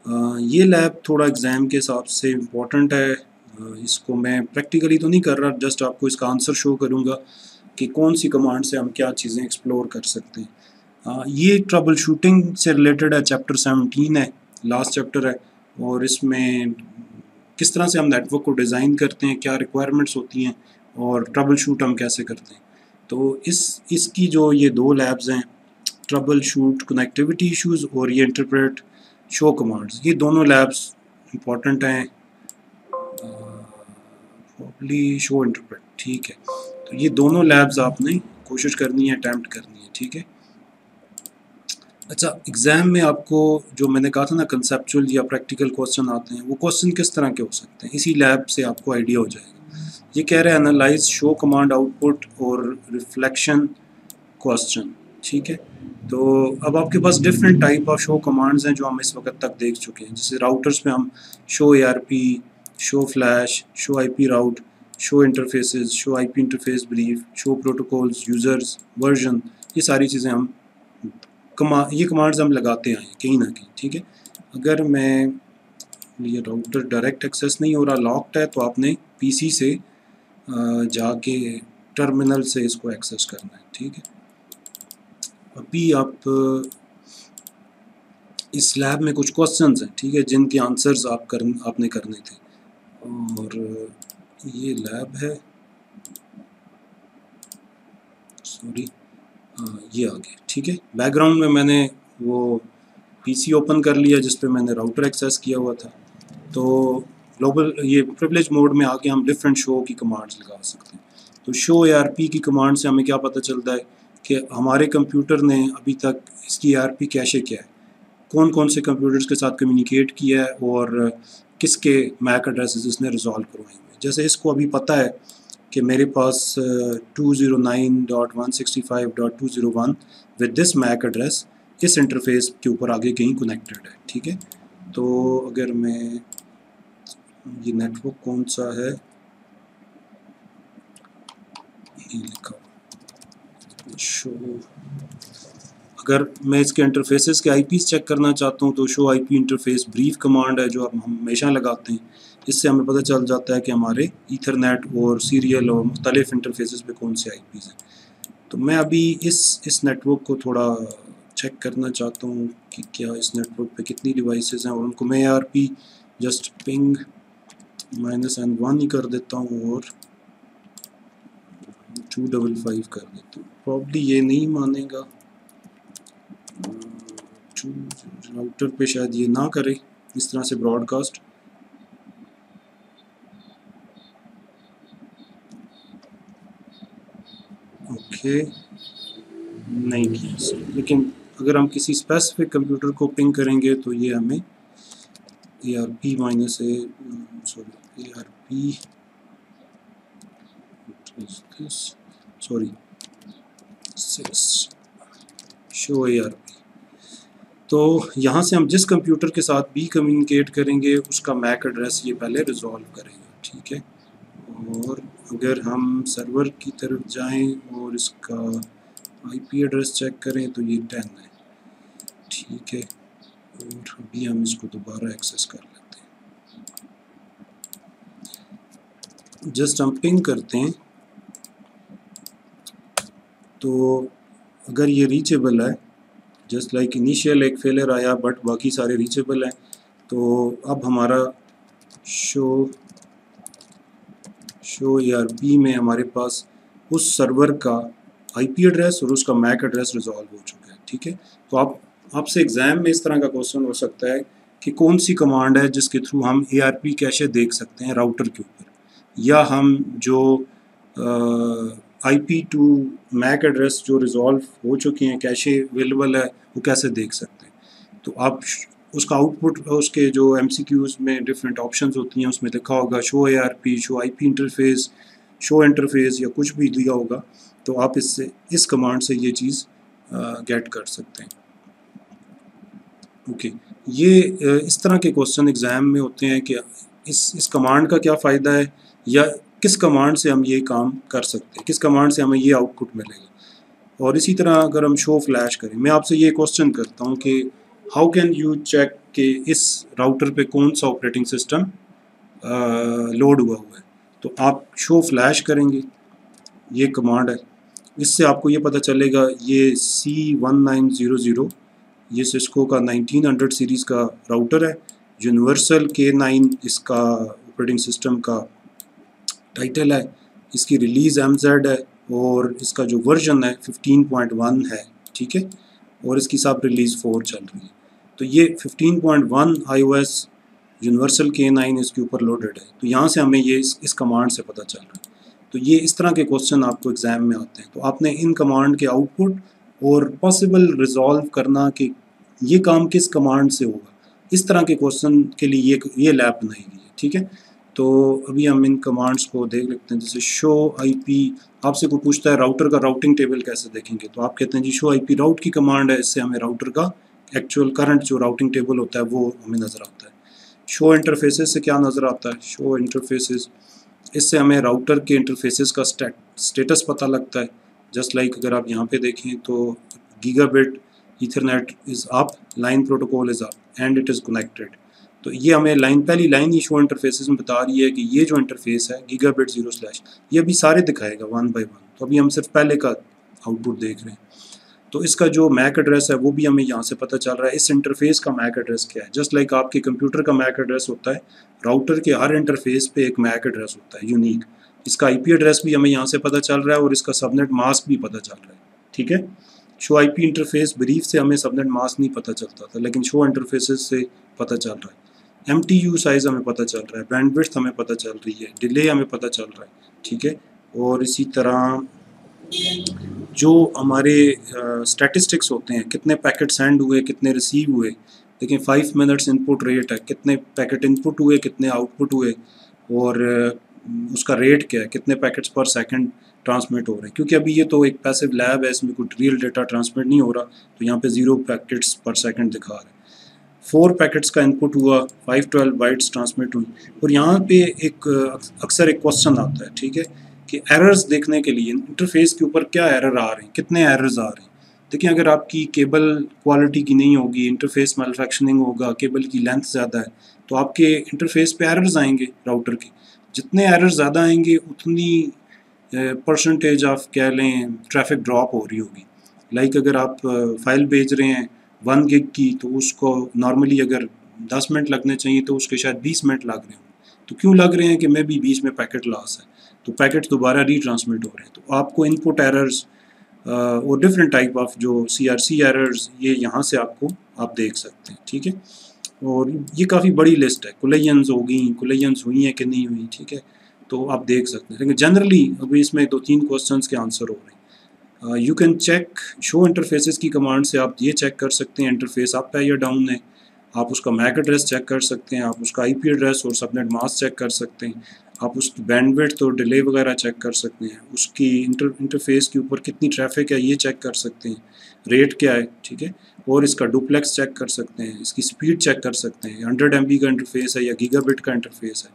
ये लैब थोड़ा एग्ज़ाम के हिसाब से इम्पोर्टेंट है। इसको मैं प्रैक्टिकली तो नहीं कर रहा, जस्ट आपको इसका आंसर शो करूँगा कि कौन सी कमांड से हम क्या चीज़ें एक्सप्लोर कर सकते हैं। ये ट्रबल शूटिंग से रिलेटेड है, चैप्टर 17 है, लास्ट चैप्टर है। और इसमें किस तरह से हम नेटवर्क को डिज़ाइन करते हैं, क्या रिक्वायरमेंट्स होती हैं और ट्रबल शूट हम कैसे करते हैं। तो इसकी जो ये दो लैब्स हैं, ट्रबल शूट कनेक्टिविटी इश्यूज और ये इंटरप्रेट शो कमांड्स, ये दोनों लैब्स इंपॉर्टेंट हैं। प्रॉब्ली शो इंटरप्रेट, ठीक है। तो ये दोनों लैब्स आपने कोशिश करनी है, अटैम्प्ट करनी है, ठीक है। अच्छा, एग्ज़ाम में आपको जो मैंने कहा था ना कंसेप्चुअल या प्रैक्टिकल क्वेश्चन आते हैं, वो क्वेश्चन किस तरह के हो सकते हैं, इसी लैब से आपको आइडिया हो जाएगा। ये कह रहे हैं एनालाइज शो कमांड आउटपुट और रिफ्लेक्शन क्वेश्चन, ठीक है। तो अब आपके पास different type of show commands हैं जो हम इस वक्त तक देख चुके हैं। जैसे राउटर्स में हम show ARP, show flash, show IP route, show interfaces, show IP interface brief, show protocols, users, version, ये सारी चीज़ें हम ये कमांड्स हम लगाते आए हैं कहीं ना कहीं, ठीक है। अगर मैं ये राउटर डायरेक्ट एक्सेस नहीं हो रहा, लॉक्ड है, तो आपने PC से जाके टर्मिनल से इसको एक्सेस करना है, ठीक है। अभी आप इस लैब में कुछ क्वेश्चंस हैं, ठीक है, जिनके आंसर्स आपने करने थे। और ये लैब है, सॉरी, ये आ गया, ठीक है। बैकग्राउंड में मैंने वो PC ओपन कर लिया जिस पे मैंने राउटर एक्सेस किया हुआ था। तो ग्लोबल ये प्रिविलेज मोड में आके हम डिफरेंट शो की कमांड्स लगा सकते हैं। तो शो ARP की कमांड से हमें क्या पता चलता है कि हमारे कंप्यूटर ने अभी तक इसकी ARP कैशे क्या है, कौन कौन से कंप्यूटर्स के साथ कम्युनिकेट किया है और किसके मैक एड्रेसेस इसने रिजॉल्व करवाए हुए। जैसे इसको अभी पता है कि मेरे पास 209.165.201 विद दिस मैक एड्रेस इस इंटरफेस के ऊपर आगे कहीं कनेक्टेड है, ठीक है। तो अगर मैं ये नेटवर्क कौन सा है, ये लिखा शो, अगर मैं इसके इंटरफेसेस के IPs चेक करना चाहता हूँ तो show IP interface brief command है जो हम हमेशा लगाते हैं। इससे हमें पता चल जाता है कि हमारे ईथरनेट और सीरियल और मुख्तलिफ इंटरफेसेस पे कौन से IPs हैं। तो मैं अभी इस नेटवर्क को थोड़ा चेक करना चाहता हूँ कि क्या इस नेटवर्क पे कितनी डिवाइसेस हैं, और उनको मैं ARP जस्ट पिंग -N1 ही कर देता हूँ और 255 कर देता हूँ। प्रॉब्ली ये नहीं मानेगा, राउटर पे शायद ये ना करे इस तरह से ब्रॉडकास्ट। ओके, नहीं किया, लेकिन अगर हम किसी स्पेसिफिक कंप्यूटर को पिंग करेंगे तो ये हमें ARP सॉरी शो ARP। तो यहाँ से हम जिस कंप्यूटर के साथ भी कम्युनिकेट करेंगे उसका मैक एड्रेस ये पहले रिजॉल्व करेगा, ठीक है। और अगर हम सर्वर की तरफ जाएं और इसका IP एड्रेस चेक करें तो ये 10 है, ठीक है। और अभी हम इसको दोबारा एक्सेस कर लेते हैं, जस्ट हम पिंग करते हैं। तो अगर ये रीचेबल है, जस्ट लाइक इनिशियल एक फेलियर आया बट बाकी सारे रीचेबल हैं, तो अब हमारा शो ARP में हमारे पास उस सर्वर का IP एड्रेस और उसका मैक एड्रेस रिजॉल्व हो चुका है, ठीक है। तो आपसे एग्ज़ाम में इस तरह का क्वेश्चन हो सकता है कि कौन सी कमांड है जिसके थ्रू हम ARP कैशे देख सकते हैं राउटर के ऊपर, या हम जो IP टू मैक एड्रेस जो रिजॉल्व हो चुके हैं, कैशे अवेलेबल है, वो कैसे देख सकते हैं। तो आप उसका आउटपुट, उसके जो MCQs में डिफरेंट ऑप्शंस होती हैं उसमें लिखा होगा show ARP, show IP interface, show interface या कुछ भी दिया होगा, तो आप इस कमांड से ये चीज़ गेट कर सकते हैं। ओके, ये इस तरह के क्वेश्चन एग्ज़ाम में होते हैं कि इस कमांड का क्या फ़ायदा है, या किस कमांड से हम ये काम कर सकते हैं, किस कमांड से हमें ये आउटपुट मिलेगा। और इसी तरह अगर हम शो फ्लैश करें, मैं आपसे ये क्वेश्चन करता हूँ कि हाउ कैन यू चेक कि इस राउटर पे कौन सा ऑपरेटिंग सिस्टम लोड हुआ है। तो आप शो फ्लैश करेंगे, ये कमांड है, इससे आपको ये पता चलेगा ये C1900 ये सिस्को का 1900 सीरीज़ का राउटर है। यूनिवर्सल K9 इसका ऑपरेटिंग सिस्टम का टाइटल है, इसकी रिलीज़ MZ है और इसका जो वर्जन है 15.1 है, ठीक है, और इसकी सब रिलीज़ 4 चल रही है। तो ये 15.1 iOS यूनिवर्सल K9 इसके ऊपर लोडेड है। तो यहाँ से हमें ये इस कमांड से पता चल रहा है। तो ये इस तरह के क्वेश्चन आपको एग्ज़ाम में आते हैं। तो आपने इन कमांड के आउटपुट और पॉसिबल रिजॉल्व करना कि ये काम किस कमांड से होगा, इस तरह के क्वेश्चन के लिए ये लैब बनाई गई है, ठीक है। तो अभी हम इन कमांड्स को देख लेते हैं। जैसे शो IP, आपसे कोई पूछता है राउटर का राउटिंग टेबल कैसे देखेंगे, तो आप कहते हैं जी शो IP राउट की कमांड है, इससे हमें राउटर का एक्चुअल करंट जो राउटिंग टेबल होता है वो हमें नज़र आता है। शो इंटरफेसेस से क्या नज़र आता है, शो इंटरफेसेस, इससे हमें राउटर के इंटरफेसेस का स्टेटस पता लगता है। जस्ट लाइक अगर आप यहाँ पे देखें तो gigabit Ethernet is up, line protocol is up and it is connected. तो ये हमें पहली लाइन ही शो इंटरफेसेस में बता रही है कि ये जो इंटरफेस है गीगाबिट 0/, ये अभी सारे दिखाएगा 1 by 1। तो अभी हम सिर्फ पहले का आउटपुट देख रहे हैं। तो इसका जो मैक एड्रेस है वो भी हमें यहाँ से पता चल रहा है, इस इंटरफेस का मैक एड्रेस क्या है। जस्ट लाइक आपके कंप्यूटर का मैक एड्रेस होता है, राउटर के हर इंटरफेस पे एक मैक एड्रेस होता है यूनिक। इसका IP एड्रेस भी हमें यहाँ से पता चल रहा है और इसका सबनेट मास्क भी पता चल रहा है, ठीक है। शो IP इंटरफेस ब्रीफ से हमें सबनेट मास्क नहीं पता चलता था, लेकिन शो इंटरफेसेस से पता चल रहा है। MTU साइज़ हमें पता चल रहा है, बैंडविड्थ हमें पता चल रही है, डिले हमें पता चल रहा है, ठीक है। और इसी तरह जो हमारे स्टैटिस्टिक्स होते हैं, कितने पैकेट सेंड हुए, कितने रिसीव हुए, देखिए 5 मिनट्स इनपुट रेट है, कितने पैकेट इनपुट हुए, कितने आउटपुट हुए, और उसका रेट क्या है, कितने पैकेट्स पर सेकंड ट्रांसमिट हो रहे हैं। क्योंकि अभी ये तो एक पैसिव लैब है, इसमें कोई रियल डेटा ट्रांसमिट नहीं हो रहा, तो यहाँ पे 0 पैकेट्स पर सेकंड दिखा रहा है। 4 पैकेट्स का इनपुट हुआ, 512 बाइट्स ट्रांसमिट हुई। और यहाँ पे एक अक्सर एक क्वेश्चन आता है, ठीक है, कि एरर्स देखने के लिए इंटरफेस के ऊपर क्या एरर आ रहे हैं, कितने एरर्स आ रहे हैं। देखिए अगर आपकी केबल क्वालिटी की नहीं होगी, इंटरफेस मैन्युफैक्चरिंग होगा, केबल की लेंथ ज़्यादा है, तो आपके इंटरफेस पे एरर्स आएंगे राउटर के। जितने एरर्स ज़्यादा आएंगे उतनी परसेंटेज ऑफ कह लें ट्रैफिक ड्रॉप हो रही होगी। लाइक अगर आप फाइल भेज रहे हैं 1 गिग की, तो उसको नॉर्मली अगर 10 मिनट लगने चाहिए तो उसके शायद 20 मिनट लग रहे हों। तो क्यों लग रहे हैं कि मे बी बीच में पैकेट लॉस है, तो पैकेट दोबारा रीट्रांसमिट हो रहे हैं। तो आपको इनपुट एरर्स और डिफरेंट टाइप ऑफ जो CRC एरर्स, ये यहाँ से आप देख सकते हैं, ठीक है। और ये काफ़ी बड़ी लिस्ट है, कोलिजन्स होगी, कोलिजन्स हुई हैं कि नहीं हुई, ठीक है, तो आप देख सकते हैं। लेकिन जनरली अभी इसमें 2-3 क्वेश्चंस के आंसर हो रहे हैं। You can check show interfaces की कमांड से आप ये चेक कर सकते हैं इंटरफेस अप है या डाउन है। आप उसका मैक एड्रेस चेक कर सकते हैं, आप उसका IP एड्रेस और सबनेट मास्क चेक कर सकते हैं, आप उसकी बैंडविड्थ और डिले वगैरह चेक कर सकते हैं, उसकी इंटरफेस के ऊपर कितनी ट्रैफिक है ये चेक कर सकते हैं, रेट क्या है, ठीक है, और इसका डुप्लेक्स चेक कर सकते हैं, इसकी स्पीड चेक कर सकते हैं, 100 MB का इंटरफेस है या गीगाबिट का इंटरफेस है।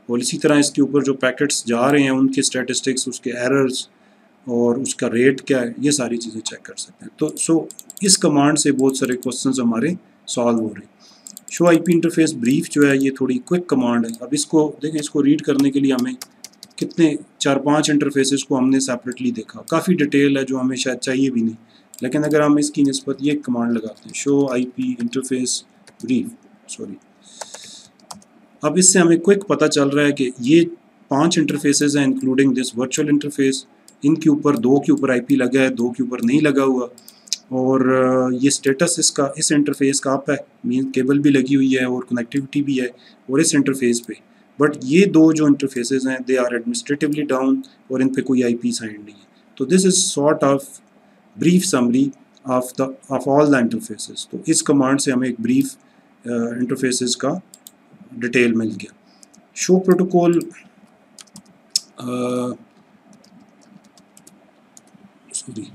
और इसी तरह इसके ऊपर जो पैकेट्स जा रहे हैं उनके स्टैटिस्टिक्स, उसके एरर्स और उसका रेट क्या है, ये सारी चीज़ें चेक कर सकते हैं। तो इस कमांड से बहुत सारे क्वेश्चंस हमारे सॉल्व हो रहे हैं। शो IP इंटरफेस ब्रीफ जो है ये थोड़ी क्विक कमांड है। अब इसको देखें, इसको रीड करने के लिए हमें कितने 4-5 इंटरफेसेस को हमने सेपरेटली देखा, काफ़ी डिटेल है जो हमें शायद चाहिए भी नहीं। लेकिन अगर हम इसकी निस्बत ये कमांड लगाते हैं show IP interface brief, sorry, अब इससे हमें क्विक पता चल रहा है कि ये 5 इंटरफेसेस हैं इंक्लूडिंग दिस वर्चुअल इंटरफेस। इनके ऊपर 2 के ऊपर IP लगा है, 2 के ऊपर नहीं लगा हुआ। और ये स्टेटस इसका इस इंटरफेस का अप है, मीन केबल भी लगी हुई है और कनेक्टिविटी भी है और इस इंटरफेस पे। बट ये 2 जो इंटरफेसेस हैं दे आर एडमिनिस्ट्रेटिवली डाउन और इन पे कोई IP साइंड नहीं है। तो this is sort of brief summary of all the interfaces. तो इस कमांड से हमें एक ब्रीफ इंटरफेसेस का डिटेल मिल गया। Show protocol, sorry,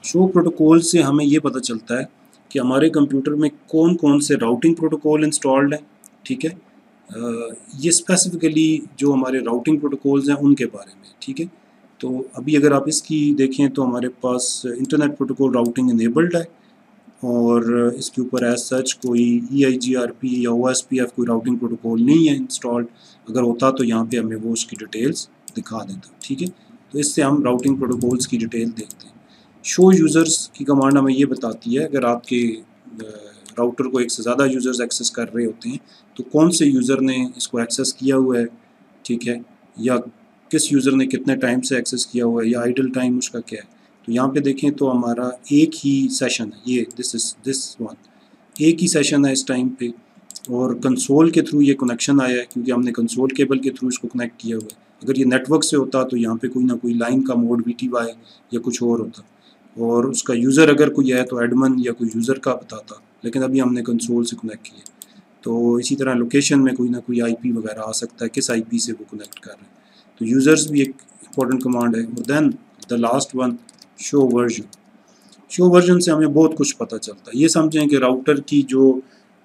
show protocol से हमें ये पता चलता है कि हमारे कंप्यूटर में कौन कौन से राउटिंग प्रोटोकॉल इंस्टॉल्ड हैं, ठीक है। ये स्पेसिफिकली जो हमारे राउटिंग प्रोटोकॉल्स हैं उनके बारे में, ठीक है। तो अभी अगर आप इसकी देखें तो हमारे पास इंटरनेट प्रोटोकॉल राउटिंग इनेबल्ड है, और इसके ऊपर एज सच कोई EIGRP या OSPF कोई राउटिंग प्रोटोकॉल नहीं है इंस्टॉल्ड। अगर होता तो यहाँ पे हमें वो उसकी डिटेल्स दिखा देता, ठीक है। तो इससे हम राउटिंग प्रोटोकॉल्स की डिटेल देखते हैं। शो यूज़र्स की कमांड हमें ये बताती है अगर आपके राउटर को एक से ज़्यादा यूज़र्स एक्सेस कर रहे होते हैं तो कौन से यूज़र ने इसको एक्सेस किया हुआ है, ठीक है, या किस यूज़र ने कितने टाइम से एक्सेस किया हुआ है, या आइडल टाइम उसका क्या है। तो यहाँ पे देखें तो हमारा एक ही सेशन है, ये दिस वन एक ही सेशन है इस टाइम पे, और कंसोल के थ्रू ये कनेक्शन आया है क्योंकि हमने कंसोल केबल के थ्रू इसको कनेक्ट किया हुआ है। अगर ये नेटवर्क से होता तो यहाँ पे कोई ना कोई लाइन का मोड VTY या कुछ और होता, और उसका यूज़र अगर कोई है तो एडमन या कोई यूज़र का बताता, लेकिन अभी हमने कंसोल से कनेक्ट किया। तो इसी तरह लोकेशन में कोई ना कोई IP वगैरह आ सकता है, किस IP से वो कनेक्ट कर रहे हैं। तो यूज़र्स भी एक इम्पॉर्टेंट कमांड है। और then the last one show version. Show version से हमें बहुत कुछ पता चलता है। ये समझें कि राउटर की जो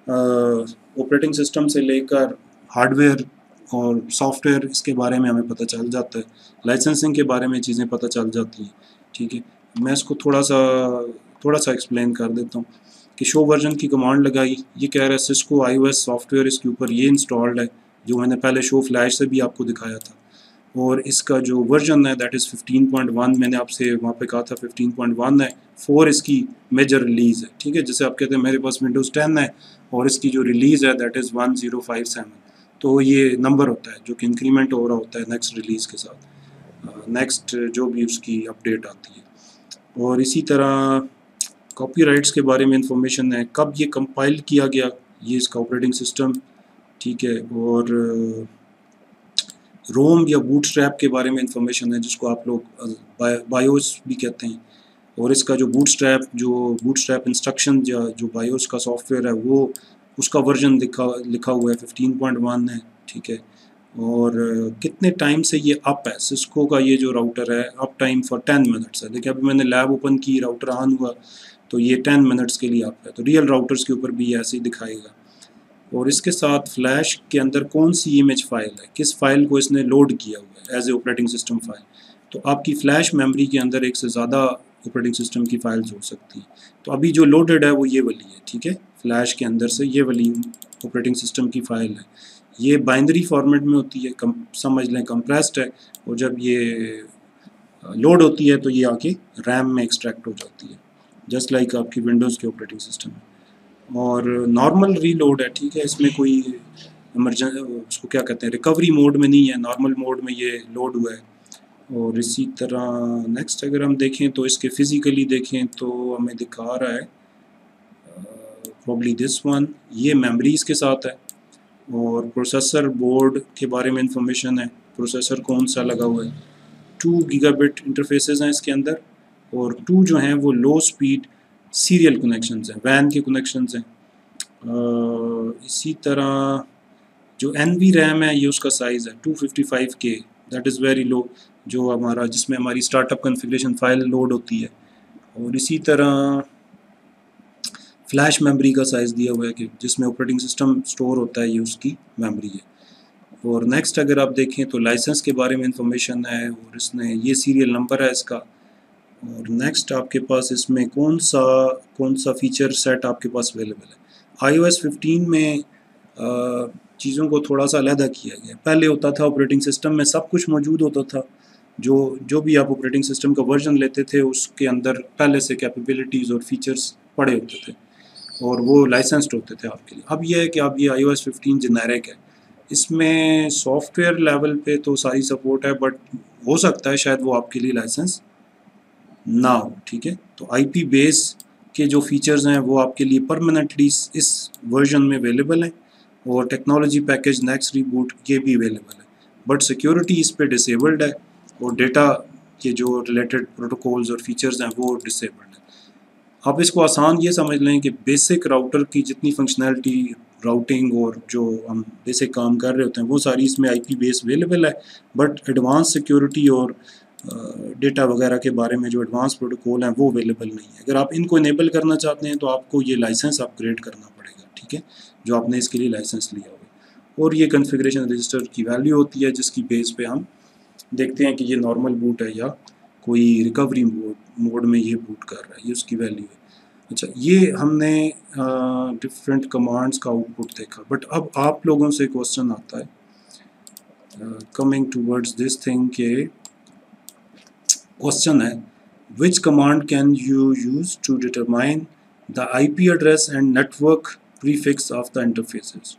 ऑपरेटिंग सिस्टम से लेकर हार्डवेयर और सॉफ्टवेयर इसके बारे में हमें पता चल जाता है, लाइसेंसिंग के बारे में चीज़ें पता चल जाती हैं, ठीक है। मैं इसको थोड़ा सा एक्सप्लेन कर देता हूँ कि शो वर्जन की कमांड लगाई, ये कह रहा है सिस्को iOS सॉफ्टवेयर इसके ऊपर ये इंस्टॉल्ड है, जो मैंने पहले शो फ्लैश से भी आपको दिखाया था, और इसका जो वर्जन है दैट इज़ 15.1। मैंने आपसे वहाँ पे कहा था 15.1 है, 4 इसकी मेजर रिलीज़ है, ठीक है। जैसे आप कहते हैं मेरे पास विंडोज़ 10 है और इसकी जो रिलीज़ है दैट इज़ 1057, तो ये नंबर होता है जो कि इंक्रीमेंट हो रहा होता है नेक्स्ट रिलीज़ के साथ, नेक्स्ट जो भी उसकी अपडेट आती है। और इसी तरह कॉपीराइट्स के बारे में इंफॉर्मेशन है, कब ये कंपाइल किया गया, ये इसका ऑपरेटिंग सिस्टम, ठीक है। और रोम या बूटस्ट्रैप के बारे में इंफॉर्मेशन है, जिसको आप लोग बायोस भी कहते हैं। और इसका जो बूटस्ट्रैप इंस्ट्रक्शन जो बायोस का सॉफ्टवेयर है वो उसका वर्जन लिखा हुआ है 15.1 है, ठीक है। और कितने टाइम से ये अप है, सिस्को का ये जो राउटर है अप टाइम फॉर 10 मिनट्स है। देखिए अभी मैंने लैब ओपन की, राउटर ऑन हुआ तो ये 10 मिनट्स के लिए अप है। तो रियल राउटर्स के ऊपर भी ऐसे ही दिखाएगा। और इसके साथ फ्लैश के अंदर कौन सी इमेज फाइल है, किस फाइल को इसने लोड किया हुआ है as a operating system file. तो आपकी फ्लैश मेमोरी के अंदर एक से ज़्यादा ऑपरेटिंग सिस्टम की फाइल्स हो सकती हैं। तो अभी जो लोडेड है वो ये वाली है, ठीक है। फ्लैश के अंदर से ये वाली ऑपरेटिंग सिस्टम की फ़ाइल है। ये बाइनरी फॉर्मेट में होती है, समझ लें कंप्रेस्ड है, और जब ये लोड होती है तो ये आके रैम में एक्सट्रैक्ट हो जाती है, जस्ट लाइक आपकी विंडोज़ के ऑपरेटिंग सिस्टम में। और नॉर्मल रीलोड है, ठीक है। इसमें कोई उसको क्या कहते हैं, रिकवरी मोड में नहीं है, नॉर्मल मोड में ये लोड हुआ है। और इसी तरह नेक्स्ट अगर हम देखें तो इसके फिज़िकली देखें तो हमें दिखा रहा है प्रॉब्ली दिस वन, ये मेमोरीज़ के साथ है। और प्रोसेसर बोर्ड के बारे में इंफॉर्मेशन है, प्रोसेसर कौन सा लगा हुआ है। 2 गीगाबिट इंटरफेसेस हैं इसके अंदर, और 2 जो हैं वो लो स्पीड सीरियल कनेक्शंस हैं, वैन के कनेक्शंस हैं। इसी तरह जो NV रैम है ये उसका साइज़ है 255K, that is very low, जो हमारा जिसमें हमारी स्टार्टअप कॉन्फ़िगरेशन फ़ाइल लोड होती है। और इसी तरह फ्लैश मेमोरी का साइज़ दिया हुआ है कि जिसमें ऑपरेटिंग सिस्टम स्टोर होता है, ये उसकी मेमोरी है। और नेक्स्ट अगर आप देखें तो लाइसेंस के बारे में इंफॉर्मेशन है, और इसने ये सीरियल नंबर है इसका। और नेक्स्ट आपके पास इसमें कौन सा फीचर सेट आपके पास अवेलेबल है। iOS 15 में चीज़ों को थोड़ा सा अलहदा किया गया। पहले होता था ऑपरेटिंग सिस्टम में सब कुछ मौजूद होता था, जो भी आप ऑपरेटिंग सिस्टम का वर्जन लेते थे उसके अंदर पहले से कैपेबिलिटीज़ और फीचर्स पड़े होते थे, और वो लाइसेंस्ड होते थे आपके लिए। अब ये है कि अब ये iOS 15 जेनेरिक है, इसमें सॉफ्टवेयर लेवल पे तो सारी सपोर्ट है, बट हो सकता है शायद वो आपके लिए लाइसेंस ना हो, ठीक है। तो IP बेस के जो फीचर्स हैं वो आपके लिए परमानेंटली इस वर्जन में अवेलेबल हैं, और टेक्नोलॉजी पैकेज नेक्स्ट रिबूट ये भी अवेलेबल है, बट सिक्योरिटी इस पे डिसेबल्ड है, और डेटा के जो रिलेटेड प्रोटोकॉल्स और फीचर्स हैं वो डिसेबल्ड है। आप इसको आसान ये समझ लें कि बेसिक राउटर की जितनी फंक्शनैलिटी, राउटिंग और जो हम बेसिक काम कर रहे होते हैं वो सारी इसमें IP बेस अवेलेबल है, बट एडवांस सिक्योरिटी और डेटा वगैरह के बारे में जो एडवांस प्रोटोकॉल हैं वो अवेलेबल नहीं है। अगर आप इनको इनेबल करना चाहते हैं तो आपको ये लाइसेंस अपग्रेड करना पड़ेगा, ठीक है, जो आपने इसके लिए लाइसेंस लिया हुआ। और ये कॉन्फ़िगरेशन रजिस्टर की वैल्यू होती है जिसकी बेस पे हम देखते हैं कि ये नॉर्मल बूट है या कोई रिकवरी मोड में ये बूट कर रहा है, ये उसकी वैल्यू है। अच्छा, ये हमने डिफरेंट कमांड्स का आउटपुट देखा, बट अब आप लोगों से क्वेश्चन आता है कमिंग टूवर्ड्स दिस थिंग के क्वेश्चन है which command can you use to determine the IP address and network prefix of the interfaces.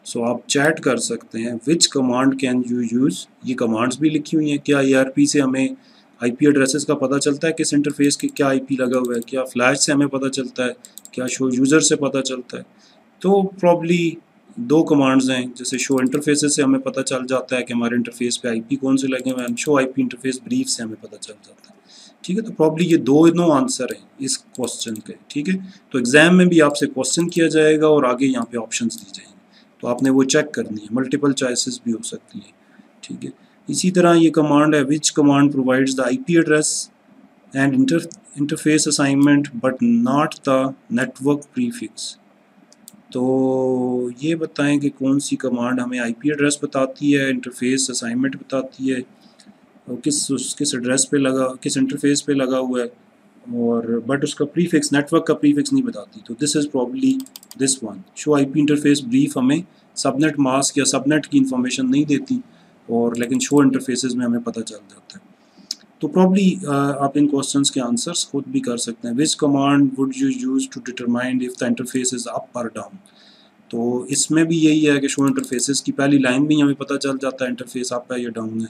So आप चैट कर सकते हैं which command can you use, ये कमांड्स भी लिखी हुई हैं। क्या ERP से हमें आईपी एड्रेसेस का पता चलता है किस इंटरफेस के क्या आईपी लगा हुआ है, क्या फ्लैश से हमें पता चलता है, क्या शो यूज़र से पता चलता है। तो प्रॉब्ली दो कमांड्स हैं, जैसे शो इंटरफेसेस से हमें पता चल जाता है कि हमारे इंटरफेस पे आईपी कौन से लगे हुए हैं, शो आईपी इंटरफेस ब्रीफ से हमें पता चल जाता है। ठीक है, तो प्रॉब्ली ये दोनों आंसर हैं इस क्वेश्चन के। ठीक है, तो एग्जाम में भी आपसे क्वेश्चन किया जाएगा और आगे यहाँ पे ऑप्शंस दी जाएंगे, तो आपने वो चेक करनी है, मल्टीपल चॉइसेस भी हो सकती हैं। ठीक है, इसी तरह ये कमांड है which command provides the IP address and interface assignment but not the network prefix. तो ये बताएं कि कौन सी कमांड हमें आईपी एड्रेस बताती है, इंटरफेस असाइनमेंट बताती है, और किस एड्रेस पे लगा, किस इंटरफेस पे लगा हुआ है, और बट उसका प्रीफिक्स, नेटवर्क का प्रीफिक्स नहीं बताती। तो this is probably this one. Show IP interface brief हमें सबनेट मास्क या सबनेट की इंफॉर्मेशन नहीं देती, और लेकिन शो इंटरफेसेस में हमें पता चल जाता है। तो प्रॉब्ली आप इन क्वेश्चंस के आंसर्स खुद भी कर सकते हैं। Which command would you use to determine if the interface is up or down. तो इसमें भी यही है कि शो इंटरफेसेस की पहली लाइन में ही हमें पता चल जाता है इंटरफेस अप है या डाउन है,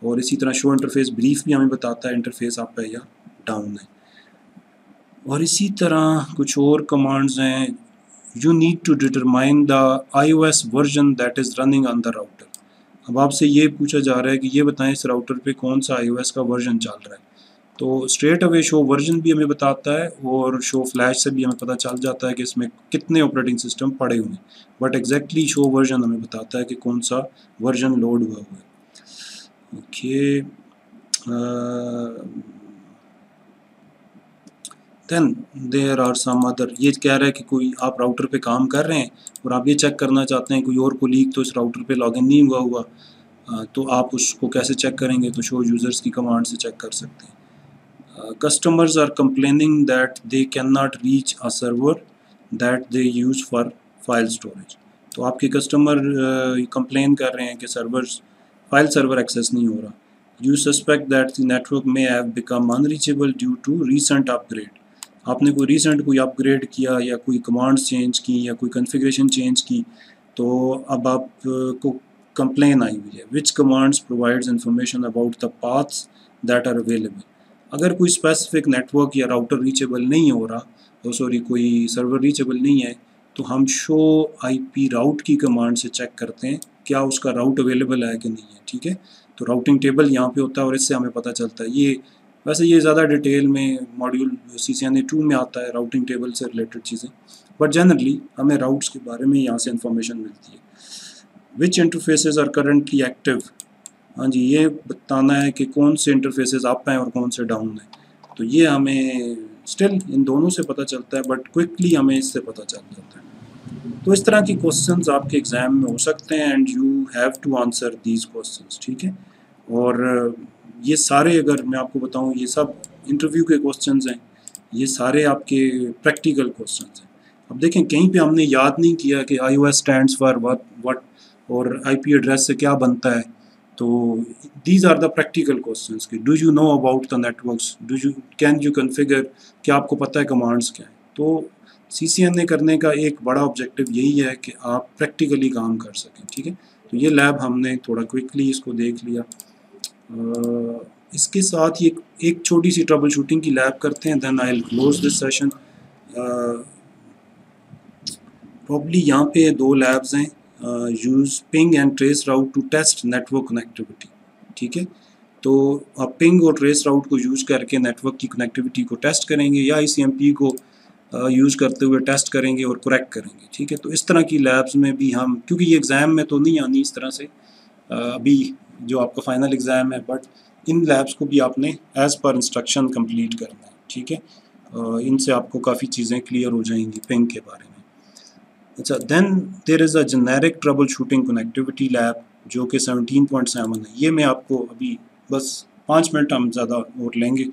और इसी तरह शो इंटरफेस ब्रीफ भी हमें बताता है इंटरफेस अप है या डाउन है। और इसी तरह कुछ और कमांड्स हैं, you need to determine the iOS version that is running on the router. अब आपसे ये पूछा जा रहा है कि ये बताएं इस राउटर पे कौन सा iOS का वर्जन चल रहा है। तो स्ट्रेट अवे शो वर्जन भी हमें बताता है, और शो फ्लैश से भी हमें पता चल जाता है कि इसमें कितने ऑपरेटिंग सिस्टम पड़े हुए हैं, बट एग्जैक्टली शो वर्जन हमें बताता है कि कौन सा वर्जन लोड हुआ हुआ है। Okay, then there are some other, ये कह रहा है कि कोई आप राउटर पे काम कर रहे हैं और आप ये चेक करना चाहते हैं कोई और कोलीग तो इस राउटर पे लॉगिन नहीं हुआ हुआ, तो आप उसको कैसे चेक करेंगे, तो शो यूज़र्स की कमांड से चेक कर सकते हैं। Customers are complaining that they can not reach a server that they use for file storage. तो आपके कस्टमर कंप्लेन कर रहे हैं कि फाइल सर्वर एक्सेस नहीं हो रहा। You suspect that the network may have become unreachable due to recent upgrade. आपने कोई अपग्रेड किया या कोई कमांड्स चेंज की या कोई कॉन्फ़िगरेशन चेंज की, तो अब आप को कंप्लेन आई हुई है। Which commands provides information about the paths that are available. अगर कोई स्पेसिफिक नेटवर्क या राउटर रीचेबल नहीं हो रहा, कोई सर्वर रीचेबल नहीं है, तो हम शो आईपी राउट की कमांड से चेक करते हैं क्या उसका राउट अवेलेबल है कि नहीं है। ठीक है, तो राउटिंग टेबल यहाँ पे होता है और इससे हमें पता चलता है। वैसे ये ज़्यादा डिटेल में मॉड्यूल CCNA 2 में आता है, राउटिंग टेबल से रिलेटेड चीज़ें, बट जनरली हमें राउट्स के बारे में यहाँ से इंफॉर्मेशन मिलती है। विच इंटरफेसेस आर करंटली एक्टिव। हाँ जी, ये बताना है कि कौन से इंटरफेसेस अप हैं और कौन से डाउन हैं। तो ये हमें स्टिल इन दोनों से पता चलता है, बट क्विकली हमें इससे पता चल जाता है। तो इस तरह की क्वेश्चंस आपके एग्ज़ाम में हो सकते हैं, and you have to answer these questions. ठीक है, और ये सारे, अगर मैं आपको बताऊं, ये सब इंटरव्यू के क्वेश्चंस हैं, ये सारे आपके प्रैक्टिकल क्वेश्चंस हैं। अब देखें, कहीं पे हमने याद नहीं किया कि iOS स्टैंड्स फॉर व्हाट और आईपी एड्रेस से क्या बनता है। तो these are the practical questions कि do you know about the networks, can you configure, क्या आपको पता है कमांड्स क्या है। तो CCNA करने का एक बड़ा ऑब्जेक्टिव यही है कि आप प्रैक्टिकली काम कर सकें। ठीक है, तो ये लैब हमने थोड़ा क्विकली इसको देख लिया। इसके साथ ही एक छोटी सी ट्रबल शूटिंग की लैब करते हैं, then I will close this session. Probably यहाँ पे दो लैब्स हैं, use ping and trace route to test network connectivity. ठीक है, तो आप पिंग और ट्रेस राउट को यूज़ करके नेटवर्क की कनेक्टिविटी को टेस्ट करेंगे, या ICMP को यूज़ करते हुए टेस्ट करेंगे और करेक्ट करेंगे। ठीक है, तो इस तरह की लैब्स में भी हम, क्योंकि ये एग्ज़ाम में तो नहीं आनी इस तरह से, अभी जो आपका फाइनल एग्ज़ाम है, बट इन लैब्स को भी आपने एज़ पर इंस्ट्रक्शन कंप्लीट करना है। ठीक है, इनसे आपको काफ़ी चीज़ें क्लियर हो जाएंगी पिंग के बारे में। अच्छा, then there is a generic trouble shooting connectivity lab जो कि 17.7 है। ये मैं आपको अभी बस 5 मिनट हम ज़्यादा और लेंगे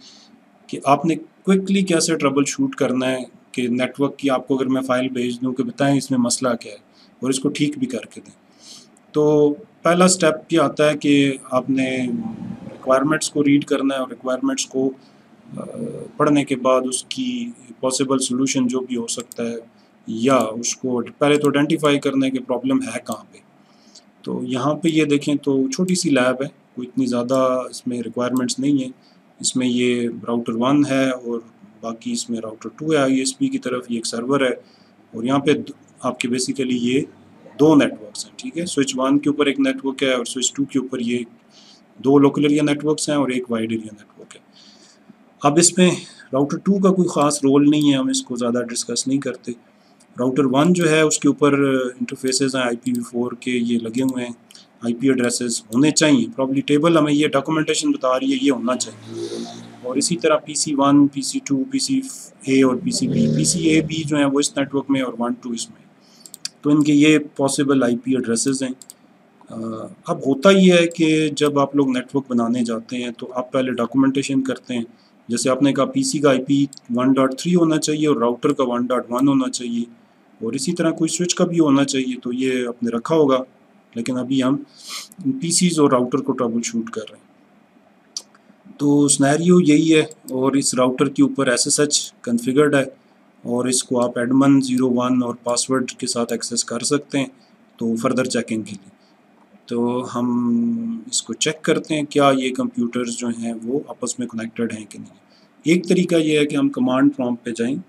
कि आपने क्विकली कैसे ट्रबल शूट करना है कि नेटवर्क की आपको अगर मैं फ़ाइल भेज दूँ कि बताएं इसमें मसला क्या है और इसको ठीक भी करके दें। तो पहला स्टेप ये आता है कि आपने रिक्वायरमेंट्स को रीड करना है और रिक्वायरमेंट्स को पढ़ने के बाद उसकी पॉसिबल सोल्यूशन जो भी हो सकता है या उसको पहले तो आइडेंटिफाई करना है कि प्रॉब्लम है कहाँ पे। तो यहाँ पे ये देखें तो छोटी सी लैब है, कोई इतनी ज़्यादा इसमें रिक्वायरमेंट्स नहीं है। इसमें ये राउटर 1 है और बाकी इसमें राउटर 2 है ISP की तरफ, ये एक सर्वर है और यहाँ पे आपके बेसिकली ये 2 नेटवर्क्स हैं, ठीक है। स्विच 1 के ऊपर एक नेटवर्क है और स्विच 2 के ऊपर ये 2 लोकल एरिया नेटवर्क्स हैं और एक वाइड एरिया नेटवर्क है। अब इसमें राउटर 2 का कोई ख़ास रोल नहीं है, हम इसको ज़्यादा डिस्कस नहीं करते। राउटर 1 जो है उसके ऊपर इंटरफेसेस हैं IPv4 के, ये लगे हुए हैं। IP एड्रेसेस होने चाहिए, प्रॉब्ली टेबल हमें ये डॉक्यूमेंटेशन बता रही है ये होना चाहिए। और इसी तरह PC1, PC2, PCA और PCB, PCAB जो है वो इस नेटवर्क में और 1, 2 इसमें, तो इनके ये पॉसिबल IP एड्रेसेस हैं। अब होता ये है कि जब आप लोग नेटवर्क बनाने जाते हैं तो आप पहले डॉक्यूमेंटेशन करते हैं। जैसे आपने कहा PC का IP 1.3 होना चाहिए और राउटर का 1.1 होना चाहिए और इसी तरह कोई स्विच का भी होना चाहिए, तो ये आपने रखा होगा। लेकिन अभी हम PCs और राउटर को ट्रबल शूट कर रहे हैं। तो स्नैरियो यही है और इस राउटर के ऊपर SSH कॉन्फ़िगर्ड है और इसको आप एडमन 01 और पासवर्ड के साथ एक्सेस कर सकते हैं तो फर्दर चेकिंग के लिए। तो हम इसको चेक करते हैं क्या ये कंप्यूटर्स जो हैं वो आपस में कनेक्टेड हैं कि नहीं। एक तरीका ये है कि हम कमांड प्रॉम्प्ट पे जाएं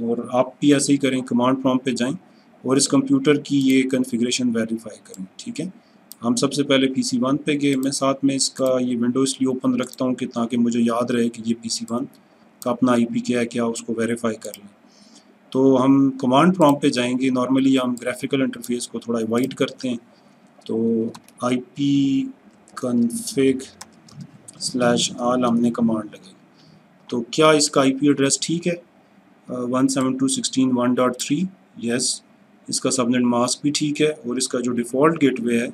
और आप भी ऐसे ही करें, कमांड प्रॉम्प्ट पे जाएं और इस कंप्यूटर की ये कॉन्फ़िगरेशन वेरीफाई करें, ठीक है। हम सबसे पहले PC1 पे गए, मैं साथ में इसका ये विंडो इसलिए ओपन रखता हूँ कि ताकि मुझे याद रहे कि ये PC1 का अपना IP क्या है, क्या उसको वेरीफाई कर लें। तो हम कमांड प्रॉम्प्ट पे जाएंगे, नॉर्मली हम ग्राफिकल इंटरफेस को थोड़ा अवॉइड करते हैं, तो IP config /all हमने कमांड लगाई। तो क्या इसका IP एड्रेस ठीक है 172.16.1.3, यस। इसका सबनेट मास्क भी ठीक है और इसका जो डिफ़ॉल्ट गेटवे है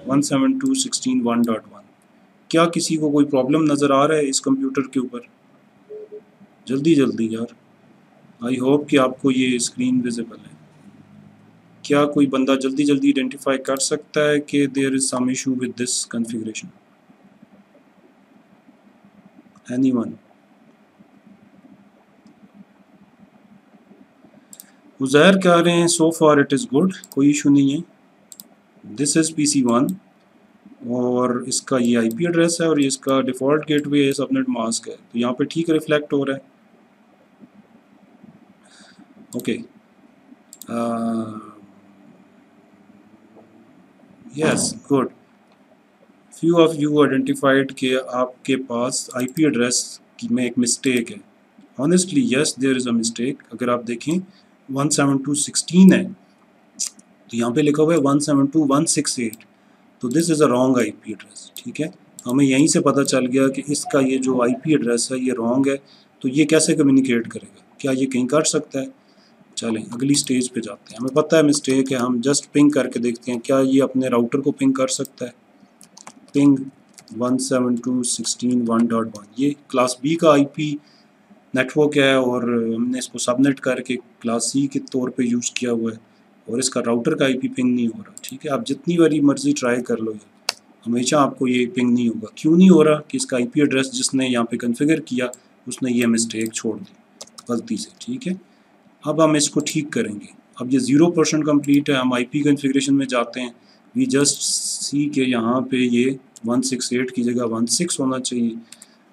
172.16.1.1। क्या किसी को कोई प्रॉब्लम नज़र आ रहा है इस कंप्यूटर के ऊपर? जल्दी जल्दी यार, आई होप कि आपको ये स्क्रीन विजिबल है। क्या कोई बंदा जल्दी जल्दी आइडेंटिफाई कर सकता है कि there is some issue with this configuration? Anyone? Uzair कह रहे हैं so far it is good, कोई इशू नहीं है। दिस इज़ PC1 और इसका ये IP एड्रेस है और ये इसका डिफ़ॉल्ट गेटवे है, सबनेट मास्क है, तो यहाँ पे ठीक रिफ्लेक्ट हो रहा है। Okay, yes, good. Few of you identified कि आपके पास IP एड्रेस में एक मिस्टेक है। Honestly yes, there is a mistake. अगर आप देखें 172.16 है तो यहाँ पे लिखा हुआ है 172.168, तो this is a wrong IP address, ठीक है। हमें यहीं से पता चल गया कि इसका ये जो IP एड्रेस है ये रॉन्ग है, तो ये कैसे कम्युनिकेट करेगा? क्या ये कहीं कर सकता है? चलें अगली स्टेज पे जाते हैं। हमें पता है मिस्टेक है, हम जस्ट पिंग करके देखते हैं क्या ये अपने राउटर को पिंग कर सकता है। पिंग 172.16.1.1, ये क्लास B का IP नेटवर्क है और हमने इसको सबनेट करके क्लास C के तौर पे यूज़ किया हुआ है और इसका राउटर का IP पिंग नहीं हो रहा, ठीक है। आप जितनी बारी मर्ज़ी ट्राई कर लो, हमेशा आपको ये पिंग नहीं होगा। क्यों नहीं हो रहा? कि इसका IP एड्रेस जिसने यहाँ पे कॉन्फ़िगर किया उसने ये मिस्टेक छोड़ दी गलती से, ठीक है। अब हम इसको ठीक करेंगे। अब ये 0% कंप्लीट है, हम IP कॉन्फ़िगरेशन में जाते हैं। वी जस्ट सी के यहाँ पे ये 168 की जगह 16 होना चाहिए।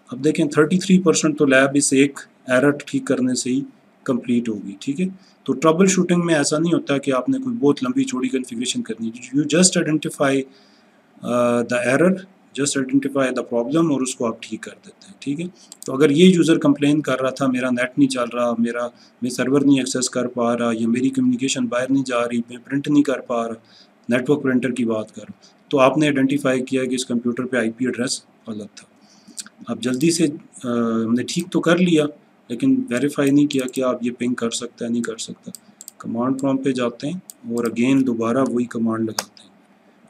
अब देखें 33% तो लैब इस एक एरर ठीक करने से ही कंप्लीट होगी, ठीक है। तो ट्रबल शूटिंग में ऐसा नहीं होता कि आपने कोई बहुत लंबी चौड़ी कॉन्फ़िगरेशन करनी है। You just identify the error, just identify the problem और उसको आप ठीक कर देते हैं, ठीक है। तो अगर ये यूज़र कंप्लेन कर रहा था मेरा नेट नहीं चल रहा, मैं सर्वर नहीं एक्सेस कर पा रहा, या मेरी कम्युनिकेशन बाहर नहीं जा रही, मैं प्रिंट नहीं कर पा रहा, नेटवर्क प्रिंटर की बात कर, तो आपने आइडेंटिफाई किया कि इस कंप्यूटर पे IP एड्रेस गलत था। अब जल्दी से हमने ठीक तो कर लिया लेकिन वेरीफाई नहीं किया कि आप ये पिंग कर सकता है नहीं कर सकता। कमांड प्रॉम्प्ट पे जाते हैं और अगेन दोबारा वही कमांड लगाते हैं।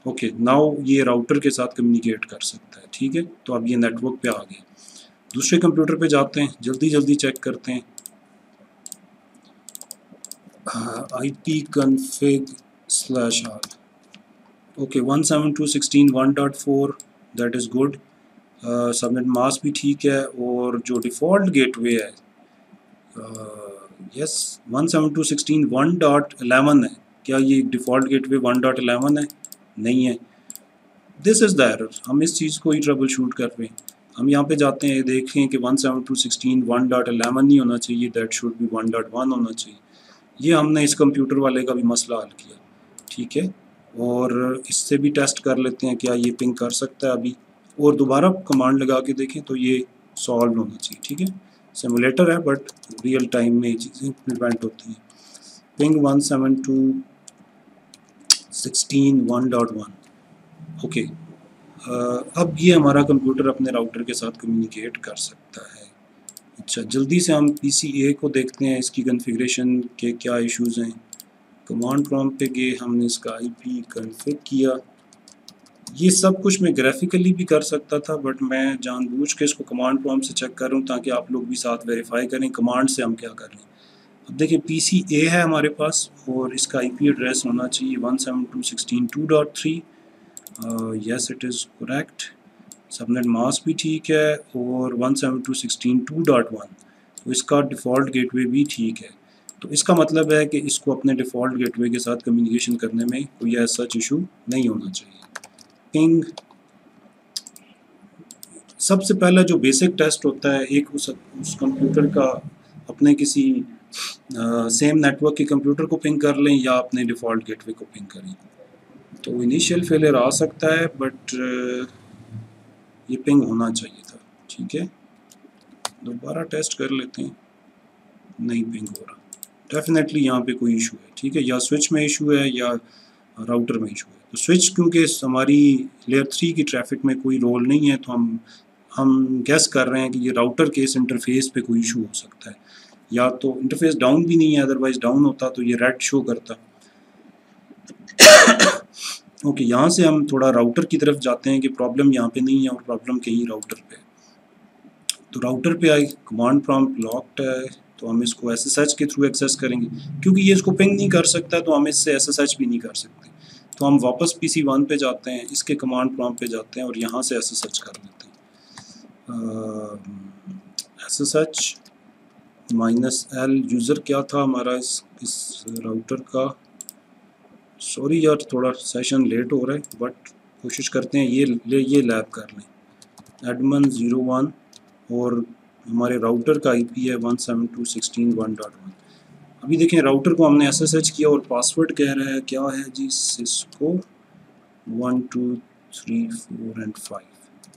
ओके, नाउ ये राउटर के साथ कम्युनिकेट कर सकता है, ठीक है। तो अब ये नेटवर्क पे आ गया। दूसरे कंप्यूटर पे जाते हैं, जल्दी जल्दी चेक करते हैं। ipconfig/all. Okay 172.16.1.4 that is good. Subnet mask भी ठीक है, और जो डिफ़ॉल्ट गेटवे है यस 172.16.1.11 है। क्या ये डिफ़ॉल्ट गेटवे 1.11 है? नहीं है। This is the error. हम इस चीज़ को ही ट्रबल शूट कर रहे हैं। हम यहाँ पे जाते हैं, देखें कि 172.16.1.11 नहीं होना चाहिए, दैट शुड बी 1.1 होना चाहिए। ये हमने इस कंप्यूटर वाले का भी मसला हल किया, ठीक है। और इससे भी टेस्ट कर लेते हैं क्या ये पिंग कर सकता है अभी, और दोबारा कमांड लगा के देखें तो ये सॉल्व होना चाहिए, ठीक है। सिमुलेटर है बट रियल टाइम में ये चीज़ें इम्प्लीमेंट होती हैं। Ping 172.16.1.1 okay. अब ये हमारा कंप्यूटर अपने राउटर के साथ कम्युनिकेट कर सकता है। अच्छा, जल्दी से हम PCA को देखते हैं, इसकी कॉन्फ़िगरेशन के क्या इश्यूज़ हैं। कमांड प्रॉम्प्ट पे गए, हमने इसका IP कॉन्फ़िग किया। ये सब कुछ मैं ग्राफिकली भी कर सकता था, बट मैं जानबूझ के इसको कमांड प्रॉम्प्ट से चेक कर रहा हूँ ताकि आप लोग भी साथ वेरीफाई करें कमांड से हम क्या कर रहे हैं। अब देखिए PCA है हमारे पास, और इसका IP एड्रेस होना चाहिए 172.16.2.3। Yes it is correct. Subnet mask भी ठीक है, और 172.16.2.1, तो इसका डिफ़ॉल्ट गेटवे भी ठीक है। तो इसका मतलब है कि इसको अपने डिफ़ॉल्ट गेटवे के साथ कम्युनिकेशन करने में कोई ऐसा इशू नहीं होना चाहिए। पिंग सबसे पहला जो बेसिक टेस्ट होता है, एक उस कंप्यूटर का अपने किसी सेम नेटवर्क के कंप्यूटर को पिंग कर लें या अपने डिफ़ॉल्ट गेटवे को पिंग करें। तो इनिशियल फेलियर आ सकता है, बट ये पिंग होना चाहिए था, ठीक है। दोबारा टेस्ट कर लेते हैं, नहीं पिंग हो रहा। डेफिनेटली यहाँ पे कोई इशू है, ठीक है, या स्विच में इशू है या राउटर में इशू है। तो स्विच क्योंकि हमारी लेयर 3 की ट्रैफिक में कोई रोल नहीं है, तो हम गेस कर रहे हैं कि ये राउटर के इस इंटरफेस पे कोई इशू हो सकता है, या तो इंटरफेस डाउन भी नहीं है, अदरवाइज डाउन होता तो ये रेड शो करता। ओके, यहाँ से हम थोड़ा राउटर की तरफ जाते हैं कि प्रॉब्लम यहाँ पे नहीं है और प्रॉब्लम कहीं राउटर पे। तो राउटर पे आई कमांड प्रॉम्प्ट लॉक्ड है, तो हम इसको SSH के थ्रू एक्सेस करेंगे। क्योंकि ये इसको पिंग नहीं कर सकता, तो हम इससे SSH भी नहीं कर सकते। तो हम वापस PC1 पे जाते हैं, इसके कमांड प्रॉम्प्ट पे जाते हैं और यहाँ से SSH कर लेते हैं। SSH -L यूज़र क्या था हमारा इस राउटर का। सॉरी यार, थोड़ा सेशन लेट हो रहा है, बट कोशिश करते हैं ये लैब कर लें। एडमन 01, और हमारे राउटर का IP है 172.16.1.1। अभी देखें राउटर को हमने SSH किया और पासवर्ड कह रहा है क्या है जी, सिस्को 1 2 3 4 एंड 5।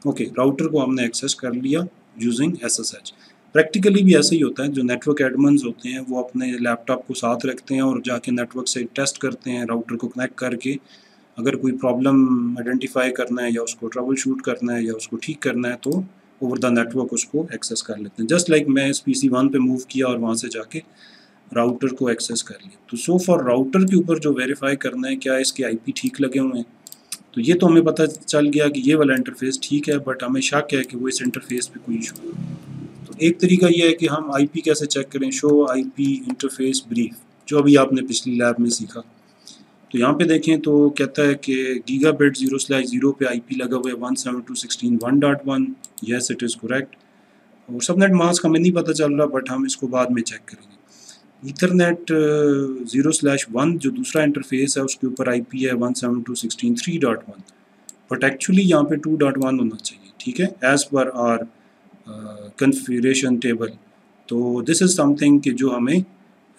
ओके, राउटर को हमने एक्सेस कर लिया यूजिंग SSH। प्रैक्टिकली भी ऐसा ही होता है, जो नेटवर्क एडमन्स होते हैं वो अपने लैपटॉप को साथ रखते हैं और जाके नेटवर्क से टेस्ट करते हैं, राउटर को कनेक्ट करके। अगर कोई प्रॉब्लम आइडेंटिफाई करना है या उसको ट्रबल शूट करना है या उसको ठीक करना है, तो ओवर द नेटवर्क उसको एक्सेस कर लेते हैं। जस्ट लाइक मैं इस PC1 पे मूव किया और वहाँ से जाके राउटर को एक्सेस कर लिया। तो सो फॉर राउटर के ऊपर जो वेरीफाई करना है क्या इसके IP ठीक लगे हुए हैं, तो ये तो हमें पता चल गया कि ये वाला इंटरफेस ठीक है, बट हमें शक है कि वो इस इंटरफेस पे कोई इशू है। तो एक तरीका ये है कि हम IP कैसे चेक करें, शो IP इंटरफेस ब्रीफ, जो अभी आपने पिछली लैब में सीखा। तो यहाँ पे देखें तो कहता है कि गीगाबिट 0/0 पे IP लगा हुआ है 172.16.1.1। Yes it is correct. और सबनेट मास्क हमें नहीं पता चल रहा, बट हम इसको बाद में चेक करेंगे। ईथरनेट 0/1 जो दूसरा इंटरफेस है उसके ऊपर IP है 172.16.3.1, बट एक्चुअली यहाँ पे 2.1 होना चाहिए, ठीक है, as per our configuration table. तो दिस इज़ समथिंग कि जो हमें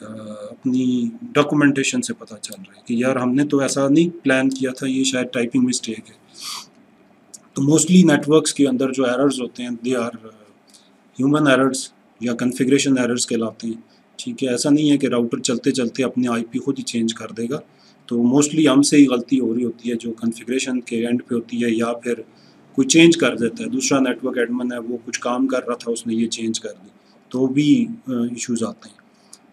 अपनी डॉक्यूमेंटेशन से पता चल रहा है कि यार हमने तो ऐसा नहीं प्लान किया था, ये शायद टाइपिंग मिस्टेक है। तो मोस्टली नेटवर्क्स के अंदर जो एरर्स होते हैं दे आर ह्यूमन एरर्स या कन्फिग्रेशन एरर्स कहलाते हैं, ठीक है। ऐसा नहीं है कि राउटर चलते चलते अपने IP खुद ही चेंज कर देगा। तो मोस्टली हमसे ही गलती हो रही होती है जो कन्फिग्रेशन के एंड पे होती है, या फिर कोई चेंज कर देता है, दूसरा नेटवर्क एडमिन है वो कुछ काम कर रहा था उसने ये चेंज कर दी, तो भी इश्यूज़ आते हैं।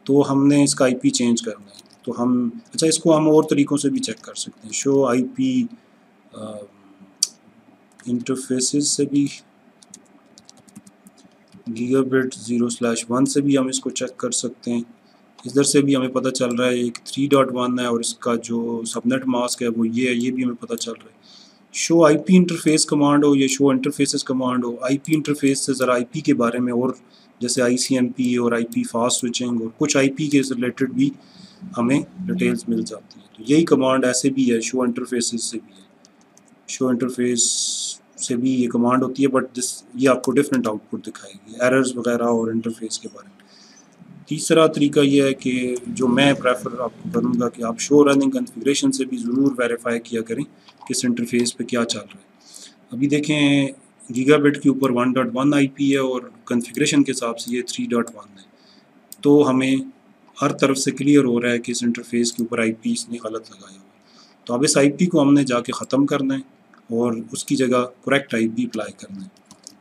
तो हमने इसका IP चेंज करना है, तो हम अच्छा इसको हम और तरीक़ों से भी चेक कर सकते हैं। शो IP इंटरफेसेस से भी, गीगाबिट 0/1 से भी हम इसको चेक कर सकते हैं। इधर से भी हमें पता चल रहा है एक 3.1 है और इसका जो सबनेट मास्क है वो ये है, ये भी हमें पता चल रहा है। शो आईपी इंटरफेस कमांड हो या शो इंटरफेसेस कमांड हो, आईपी इंटरफेस से ज़रा आईपी के बारे में और जैसे आईसीएमपी और आईपी फास्ट स्विचिंग और कुछ आईपी के रिलेटेड भी हमें डिटेल्स मिल जाती हैं। तो यही कमांड ऐसे भी है, शो इंटरफेसेस से भी है, शो इंटरफेस से भी ये कमांड होती है, बट ये आपको डिफरेंट आउटपुट दिखाएगी, एरर्स वगैरह और इंटरफेस के बारे में। तीसरा तरीका ये है कि जो मैं प्रेफर आपको करूँगा कि आप शो रनिंग कॉन्फ़िगरेशन से भी ज़रूर वेरीफाई किया करें किस इंटरफेस पे क्या चल रहा है। अभी देखें गीगाबिट के ऊपर 1.1 आईपी है और कॉन्फ़िगरेशन के हिसाब से ये 3.1 है, तो हमें हर तरफ से क्लियर हो रहा है कि इस इंटरफेस के ऊपर आईपी इसने गलत लगाया हुआ है। तो अब इस आईपी को हमने जाके ख़त्म करना है और उसकी जगह करेक्ट आईपी अप्लाई करना है।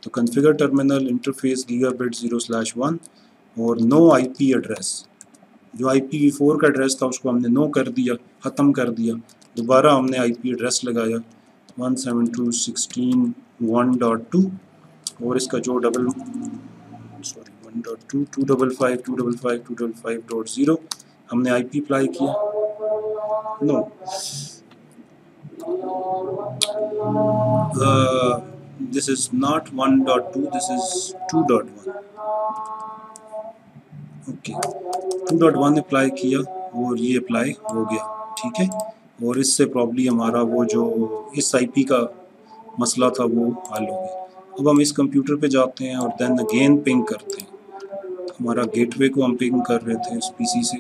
तो कॉन्फ़िगर टर्मिनल इंटरफेस गीगाबिट 0/1 और नो आईपी एड्रेस, जो IPv4 का एड्रेस था उसको हमने नो कर दिया, ख़त्म कर दिया। दोबारा हमने आईपी एड्रेस लगाया 172.16.1.2 और इसका जो 1.2 255.255.255.0 हमने आईपी अप्लाई किया। No this is not 1.2, this is 2.1। Okay 2.1 apply किया और ये अप्लाई हो गया, ठीक है। और इससे प्रॉब्ली हमारा वो जो इस आईपी का मसला था वो हल हो गया। अब हम इस कंप्यूटर पे जाते हैं और देन अगेन पिंग करते हैं। हमारा गेटवे को हम पिंग कर रहे थे इस पीसी से।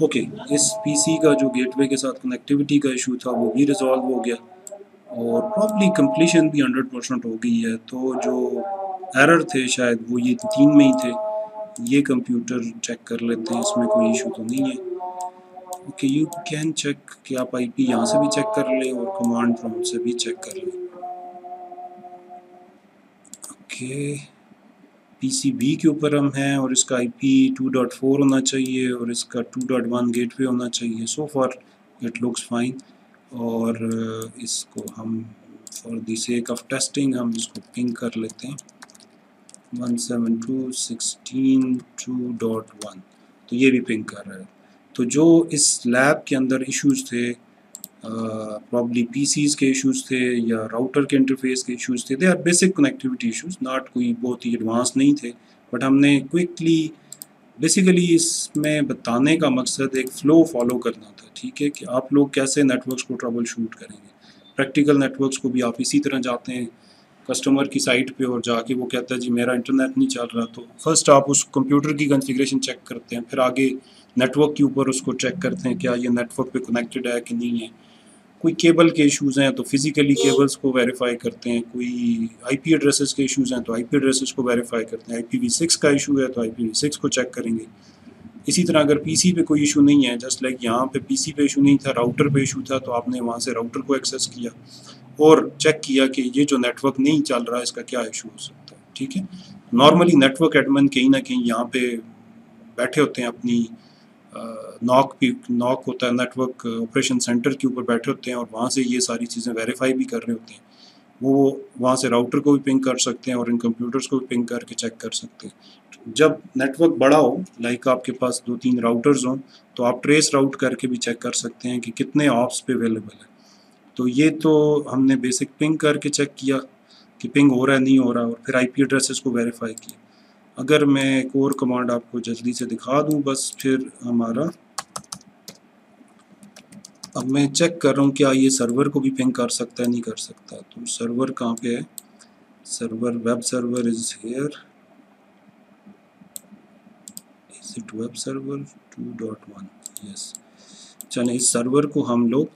ओके इस पीसी का जो गेटवे के साथ कनेक्टिविटी का इशू था वो भी रिजॉल्व हो गया और प्रॉब्ली कंप्लीशन भी 100% हो गई है। तो जो एरर थे शायद वो ये 3 में ही थे। ये कंप्यूटर चेक कर लेते हैं, इसमें कोई इशू तो नहीं है। ओके यू कैन चेक कि आप आईपी यहाँ से भी चेक कर लें और कमांड प्रॉम्प्ट से भी चेक कर लें। ओके पीसीबी के ऊपर हम हैं और इसका आईपी 2.4 होना चाहिए और इसका 2.1 गेटवे होना चाहिए। So for it looks fine और इसको हम for the sake of testing हम इसको पिंग कर लेते हैं 172.16.2.1। तो ये भी पिंग कर रहा है। तो जो इस लैब के अंदर इश्यूज़ थे प्रॉब्ली पीसीज़ के इश्यूज़ थे या राउटर के इंटरफेस के इश्यूज़ थे, they are basic connectivity issues, not कोई बहुत ही एडवांस नहीं थे। बट हमने क्विकली बेसिकली इसमें बताने का मकसद एक फ़्लो फॉलो करना था, ठीक है, कि आप लोग कैसे नेटवर्क्स को ट्रबल शूट करेंगे। प्रैक्टिकल नेटवर्क्स को भी आप इसी तरह जाते हैं कस्टमर की साइट पे और जाके वो कहता है जी मेरा इंटरनेट नहीं चल रहा, तो फर्स्ट आप उस कंप्यूटर की कॉन्फ़िगरेशन चेक करते हैं, फिर आगे नेटवर्क के ऊपर उसको चेक करते हैं क्या ये नेटवर्क पे कनेक्टेड है कि नहीं है। कोई केबल के इश्यूज़ हैं तो फिज़िकली केबल्स को वेरीफाई करते हैं, कोई आईपी एड्रेसेस के इश्यूज़ हैं तो आईपी एड्रेसेस को वेरीफाई करते हैं, IPv6 का इशू है तो IPv6 को चेक करेंगे। इसी तरह अगर पीसी पे कोई इशू नहीं है, जस्ट लाइक यहाँ पे पीसी पे इशू नहीं था, राउटर पे इशू था, तो आपने वहाँ से राउटर को एक्सेस किया और चेक किया कि ये जो नेटवर्क नहीं चल रहा है इसका क्या इशू हो सकता है, ठीक है। नॉर्मली नेटवर्क एडमिन कहीं ना कहीं यहाँ पे बैठे होते हैं, अपनी नॉक होता है नेटवर्क ऑपरेशन सेंटर के ऊपर बैठे होते हैं और वहाँ से ये सारी चीज़ें वेरीफाई भी कर रहे होते हैं। वो वहाँ से राउटर को भी पिंग कर सकते हैं और इन कंप्यूटर्स को भी पिंग करके चेक कर सकते हैं। जब नेटवर्क बड़ा हो, लाइक आपके पास 2-3 राउटर्स हों, तो आप ट्रेस राउट करके भी चेक कर सकते हैं कि कितने ऑप्स पे अवेलेबल है। तो ये तो हमने बेसिक पिंग करके चेक किया कि पिंग हो रहा है नहीं हो रहा, और फिर आईपी एड्रेसेस को वेरीफाई किया। अगर मैं एक और कमांड आपको जल्दी से दिखा दूं बस, फिर हमारा अब मैं चेक कर रहा हूँ क्या ये सर्वर को भी पिंग कर सकता है, नहीं कर सकता। तो सर्वर कहाँ पे है, server web server is here, is it web server 2.1, yes. चलें इस सर्वर को हम लोग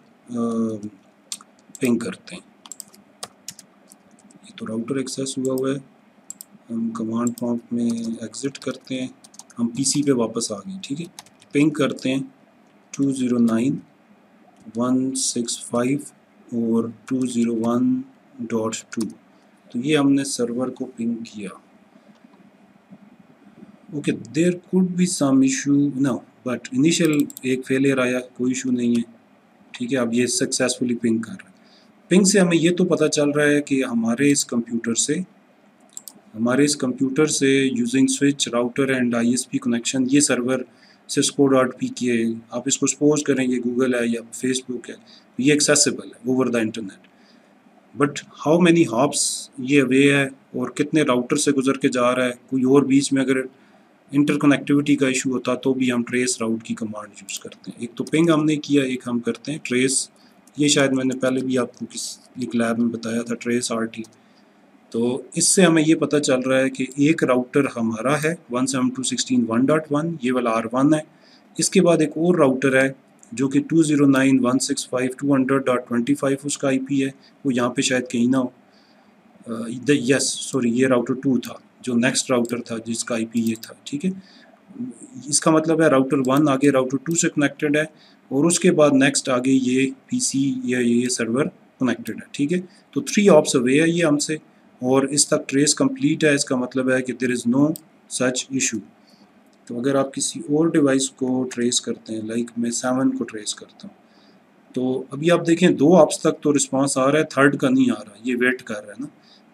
पिंग करते हैं। ये तो राउटर एक्सेस हुआ है, हम कमांड प्रॉम्प्ट में एग्जिट करते हैं, हम पीसी पे वापस आ गए, ठीक है। पिंग करते हैं 209.165 और 201.2। तो ये हमने सर्वर को पिंग किया। Okay there could be some issue no, but initial एक फेलियर आया, कोई इशू नहीं है, ठीक है। अब ये सक्सेसफुली पिंग कर रहा है। पिंग से हमें ये तो पता चल रहा है कि हमारे इस कंप्यूटर से हमारे इस कंप्यूटर से using switch router and ISP connection, ये सर्वर cisco.pk, आप इसको सपोज करें ये गूगल है या फेसबुक है, ये एक्सेसिबल है over the internet, but how many hops ये अवे है और कितने राउटर से गुजर के जा रहा है, कोई और बीच में अगर इंटरकनेक्टिविटी का इशू होता तो भी हम ट्रेस राउट की कमांड यूज़ करते हैं। एक तो पिंग हमने किया, एक हम करते हैं ट्रेस, ये शायद मैंने पहले भी आपको एक लैब में बताया था, ट्रेस RT। तो इससे हमें ये पता चल रहा है कि एक राउटर हमारा है 172.16.1.1, ये वाला R1 है, इसके बाद एक और राउटर है जो कि 209.165.200.25 उसका IP है, वो यहाँ पे शायद कहीं ना हो, यस सॉरी ये राउटर 2 था, जो नेक्स्ट राउटर था जिसका IP ये था, ठीक है। इसका मतलब है राउटर 1 आगे राउटर 2 से कनेक्टेड है और उसके बाद नेक्स्ट आगे ये PC या ये सर्वर कनेक्टेड है, ठीक है। तो 3 ऑप्स अवे है ये हमसे और इस तक ट्रेस कंप्लीट है, इसका मतलब है कि there is no such issue. तो अगर आप किसी और डिवाइस को ट्रेस करते हैं, लाइक मैं 7 को ट्रेस करता हूँ, तो अभी आप देखें 2 ऑप्स तक तो रिस्पांस आ रहा है, थर्ड का नहीं आ रहा, ये वेट कर रहा है ना।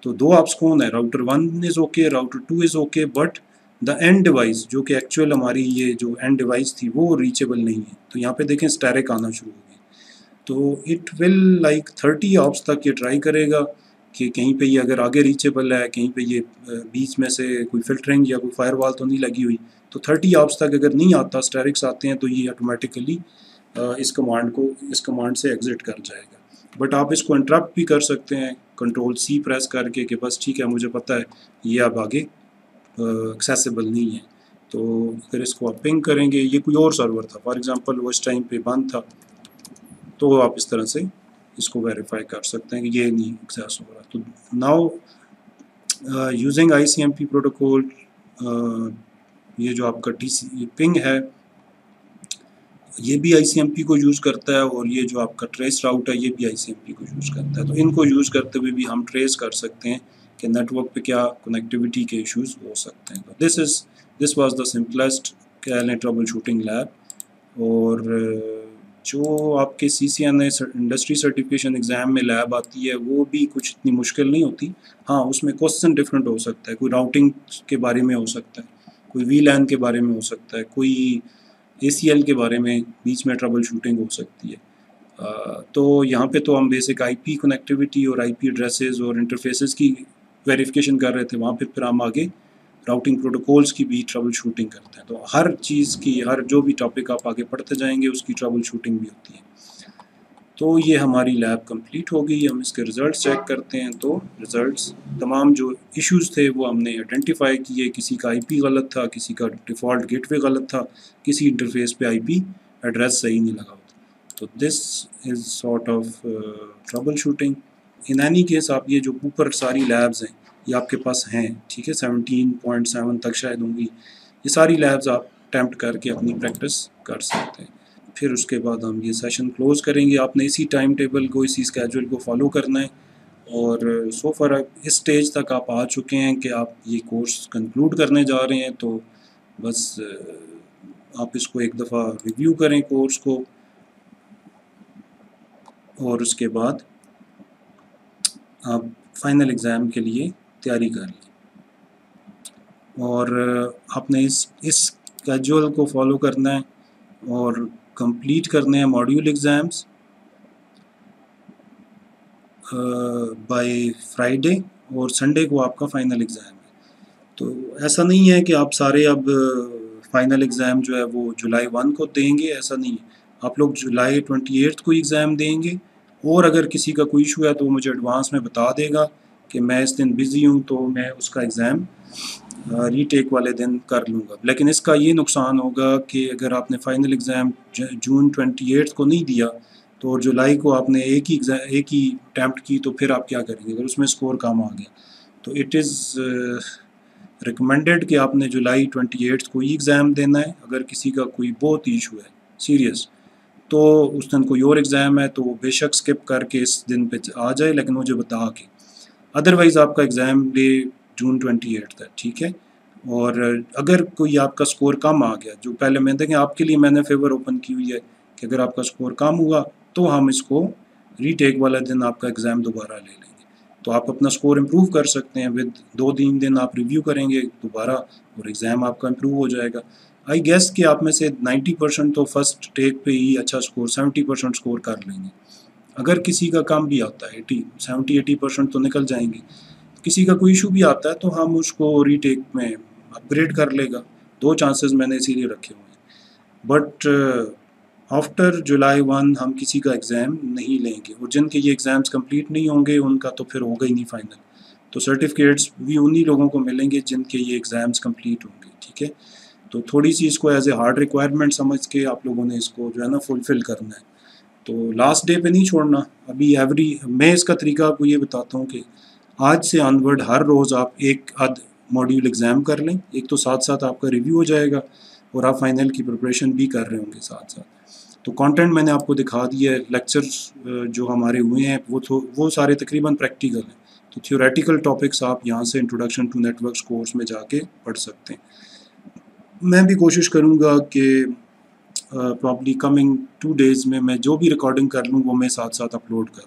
तो 2 ऑप्स कौन है, router 1 is okay, router 2 is okay, but the end device जो कि एक्चुअल हमारी ये जो एंड डिवाइस थी वो रीचेबल नहीं है। तो यहाँ पे देखें स्टैरिक आना शुरू हो गई, तो इट विल लाइक 30 ऑप्स तक ये ट्राई करेगा कि कहीं पे ये अगर आगे रीचेबल है, कहीं पे ये बीच में से कोई फिल्टरिंग या कोई फायरवॉल तो नहीं लगी हुई। तो 30 ऑप्स तक अगर नहीं आता, स्टैरिक्स आते हैं, तो ये ऑटोमेटिकली इस कमांड से एग्जिट कर जाएगा। बट आप इसको इंटरप्ट भी कर सकते हैं Ctrl+C प्रेस करके कि बस ठीक है मुझे पता है ये अब आगे एक्सेसिबल नहीं है। तो अगर इसको आप पिंग करेंगे, ये कोई और सर्वर था फॉर एग्जांपल, वो इस टाइम पे बंद था, तो आप इस तरह से इसको वेरीफाई कर सकते हैं कि ये नहीं एक्सेस हो रहा। तो नाउ यूजिंग ICMP प्रोटोकॉल, ये जो आपका TCP पिंग है ये भी ICMP को यूज़ करता है और ये जो आपका ट्रेस राउट है ये भी ICMP को यूज़ करता है। तो इनको यूज़ करते हुए भी हम ट्रेस कर सकते हैं कि नेटवर्क पे क्या कनेक्टिविटी के इश्यूज हो सकते हैं। तो this was the simplest KLA trouble shooting lab. और जो आपके CCNA इंडस्ट्री सर्टिफिकेशन एग्ज़ाम में लैब आती है वो भी कुछ इतनी मुश्किल नहीं होती। हाँ, उसमें क्वेश्चन डिफरेंट हो सकता है, कोई राउटिंग के बारे में हो सकता है, कोई VLAN के बारे में हो सकता है, कोई ACL के बारे में बीच में ट्रबल शूटिंग हो सकती है। तो यहाँ पे तो हम बेसिक IP कनेक्टिविटी और IP एड्रेसेस और इंटरफेसेस की वेरिफिकेशन कर रहे थे, वहाँ पे फिर हम आगे राउटिंग प्रोटोकॉल्स की भी ट्रबल शूटिंग करते हैं। तो हर चीज़ की, हर जो भी टॉपिक आप आगे पढ़ते जाएंगे उसकी ट्रबल शूटिंग भी होती है। तो ये हमारी लैब कंप्लीट हो गई। हम इसके रिज़ल्ट्स चेक करते हैं, तो रिज़ल्ट्स तमाम जो इश्यूज़ थे वो हमने आइडेंटिफाई किए। किसी का IP गलत था, किसी का डिफ़ॉल्ट गेटवे गलत था, किसी इंटरफेस पे IP एड्रेस सही नहीं लगा होता। तो this is sort of trouble shooting. In any case आप ये जो ऊपर सारी लैब्स हैं ये आपके पास हैं, ठीक है, 17.7 तक शायद होंगी। ये सारी लैब्स आप अटैम्प्ट करके अपनी प्रैक्टिस कर सकते हैं। फिर उसके बाद हम ये सेशन क्लोज़ करेंगे। आपने इसी टाइम टेबल को, इसी स्केड्यूल को फॉलो करना है। और सो फार इस स्टेज तक आप आ चुके हैं कि आप ये कोर्स कंक्लूड करने जा रहे हैं, तो बस आप इसको एक दफ़ा रिव्यू करें कोर्स को और उसके बाद आप फाइनल एग्ज़ाम के लिए तैयारी कर लें। और आपने इस स्केड्यूल को फॉलो करना है और कंप्लीट करने हैं मॉड्यूल एग्ज़ाम्स बाय फ्राइडे, और संडे को आपका फ़ाइनल एग्ज़ाम है। तो ऐसा नहीं है कि आप सारे अब फ़ाइनल एग्ज़ाम जो है वो जुलाई 1 को देंगे, ऐसा नहीं है। आप लोग जुलाई 28 को एग्ज़ाम देंगे, और अगर किसी का कोई इशू है तो मुझे एडवांस में बता देगा कि मैं इस दिन बिज़ी हूँ, तो मैं उसका एग्ज़ाम रीटेक वाले दिन कर लूँगा। लेकिन इसका ये नुकसान होगा कि अगर आपने फ़ाइनल एग्ज़ाम जून 28 को नहीं दिया तो और जुलाई को आपने एक ही अटैम्प्ट की, तो फिर आप क्या करेंगे अगर उसमें स्कोर कम आ गया। तो इट इज़ रिकमेंडेड कि आपने जुलाई 28 को ही एग्ज़ाम देना है। अगर किसी का कोई बहुत इशू है सीरियस, तो उस दिन कोई और एग्ज़ाम है तो वो बेशक स्किप करके इस दिन पे आ जाए, लेकिन मुझे बता के। अदरवाइज़ आपका एग्ज़ाम डे जून 28 है, ठीक है। और अगर कोई आपका स्कोर कम आ गया, जो पहले मैं देखें आपके लिए मैंने फेवर ओपन की हुई है कि अगर आपका स्कोर कम हुआ तो हम इसको रीटेक वाला दिन आपका एग्ज़ाम दोबारा ले लेंगे। तो आप अपना स्कोर इम्प्रूव कर सकते हैं। विद 2-3 दिन आप रिव्यू करेंगे दोबारा और एग्ज़ाम आपका इम्प्रूव हो जाएगा। आई गेस कि आप में से 90% तो फर्स्ट टेक पे ही अच्छा स्कोर 70% स्कोर कर लेंगे। अगर किसी का कम भी आता है 70-80% तो निकल जाएंगे। किसी का कोई इशू भी आता है तो हम उसको रीटेक में अपग्रेड कर लेगा। 2 चांसेस मैंने इसीलिए रखे हुए हैं। बट आफ्टर जुलाई 1 हम किसी का एग्ज़ाम नहीं लेंगे और जिनके ये एग्ज़ाम्स कंप्लीट नहीं होंगे उनका तो फिर होगा ही नहीं फाइनल। तो सर्टिफिकेट्स भी उन्हीं लोगों को मिलेंगे जिनके ये एग्ज़ाम्स कंप्लीट होंगे, ठीक है। तो थोड़ी सी इसको एज ए हार्ड रिक्वायरमेंट समझ के आप लोगों ने इसको जो है ना फुलफ़िल करना है। तो लास्ट डे पे नहीं छोड़ना। अभी मैं इसका तरीका आपको ये बताता हूँ कि आज से ऑनवर्ड हर रोज़ आप एक आध मॉड्यूल एग्ज़ाम कर लें। एक तो साथ साथ आपका रिव्यू हो जाएगा और आप फाइनल की प्रिपरेशन भी कर रहे होंगे साथ साथ। तो कंटेंट मैंने आपको दिखा दिया है। लेक्चर्स जो हमारे हुए हैं वो सारे तकरीबन प्रैक्टिकल हैं। तो थियोरेटिकल टॉपिक्स आप यहाँ से इंट्रोडक्शन टू नेटवर्क्स कोर्स में जाके पढ़ सकते हैं। मैं भी कोशिश करूँगा कि प्रॉब्ली कमिंग 2 डेज़ में मैं जो भी रिकॉर्डिंग कर लूँ वो मैं साथ साथ अपलोड कर